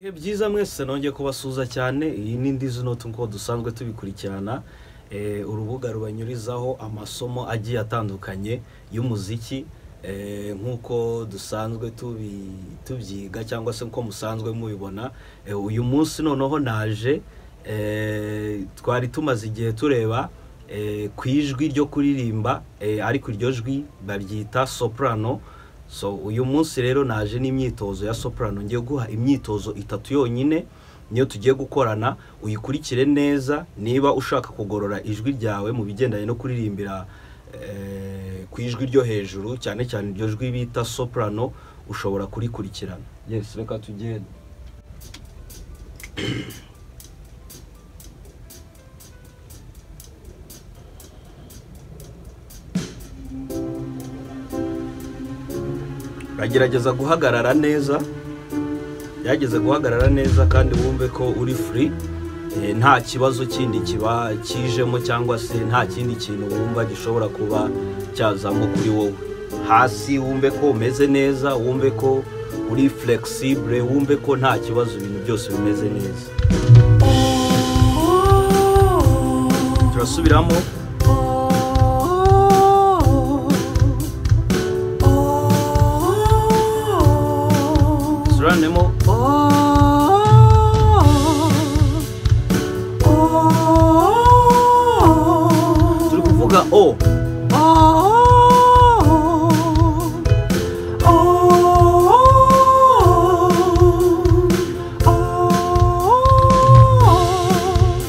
Byiza mwese nongeye kubasuza cyane. Iyi ni Ndizi Note nko dusanzwe tubikurikirana, urubuga rubanyurizaho amasomo agiye atandukanye y'umuziki, nkuko dusanzwe tubyiga cyangwa se nko musanzwe mubibona. Uyu munsi noneho naje, twari tumaze igihe tureba kwijwi ryo kuririmba, ariko iryo jwi baryita soprano. So uyu munsi rero naje n'imyitozo ya soprano. Ngiye guha imyitozo 3 yonyine niyo tugiye gukorana, uyikurikire neza. Niba ushaka kugorora ijwi ryawe mu bigendanye no kuririmbira kwijwi ryo hejuru, cyane cyane iryo jwi bita soprano, ushobora kurikurikirana. Yes, reka tugende. Ragerageza guhagarara neza, yageze guhagarara neza kandi wumve ko uri free, nta kibazo kindi kiba kijemo cyangwa se nta kindi kintu wumva gishobora kuba cyazamo kuri wowe. Hasi wumve ko umeze neza, wumve ko uri flexible, wumve ko nta kibazo, ibintu byose bimeze neza. Turasubiramo. Suranemo. Turi kuvuga o.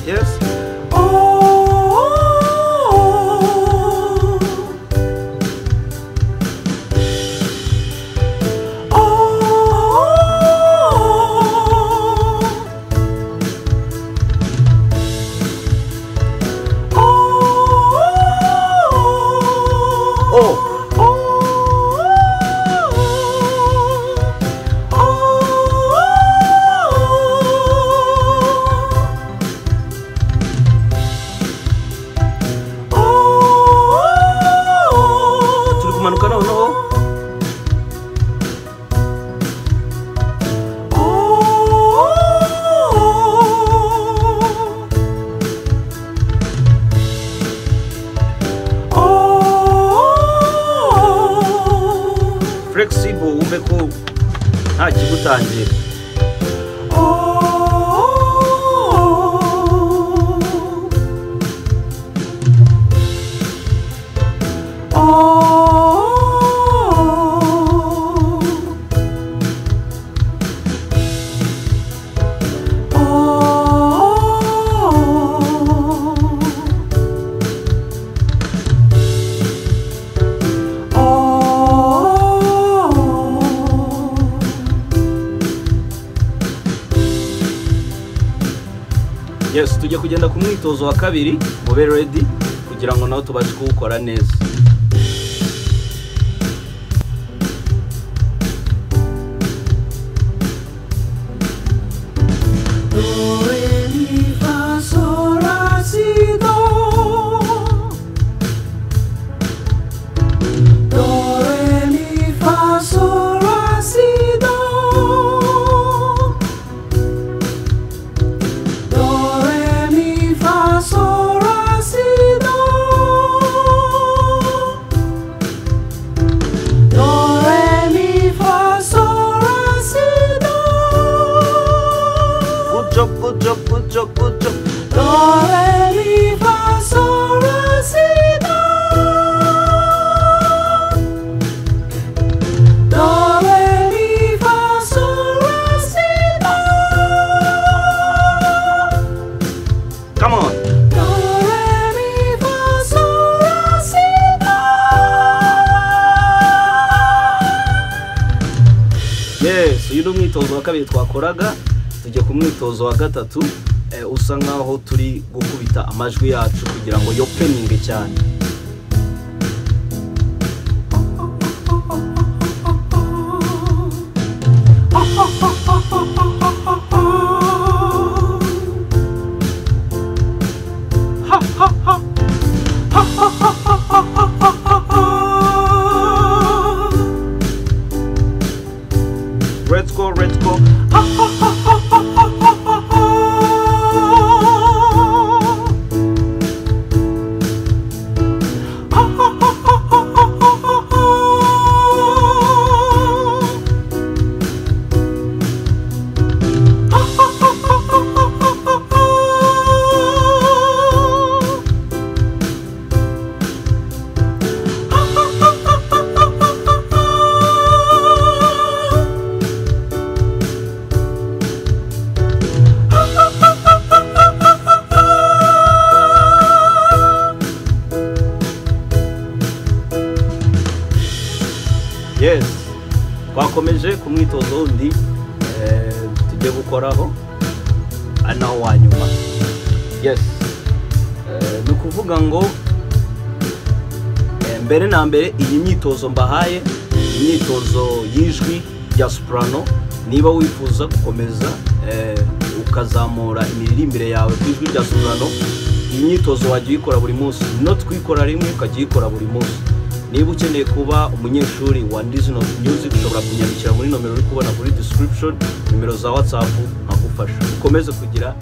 Yes. Flexible, wumve ko nta kigutangira. Yes, tujye kugenda ku mwitozo wa kabiri. Mube ready kugira ngo nawe tubashe kuwukora neza. Good job. Do, re, mi, fa, sol, la, si, do. Do, re, mi, fa, sol, la, si, do. Come on. Do, re, mi, fa, sol, la, si, do. Yes, uyu ni umwitozo wa kabiri twakoraga. Tujye ku mwitozo wa gatatu, usa nkaho turi gukubita amajwi yacu kugira ngo yopeninge cyane. Let's go. turakomeje ku mwitozo wundi tugiye gukoraho naho wa nyuma. Yes, ni ukuvuga ngo mbere na mbere iyi myitozo mbahaye imyitozo y'ijwi rya soprano. Niba wifuza gukomeza ukazamura imiririmbire yawe ku ijwi rya soprano, iyi myitozo wajya uyikora buri munsi, no twikora rimwe ukajya uyikora buri munsi. Niba ukeneye kuba umunyeshuri wa Ndizi Note Music, ushobora kunyandikira muri nomero uri kubona kuri description, nimero za WhatsApp nkagufasha. Ukomeze kugira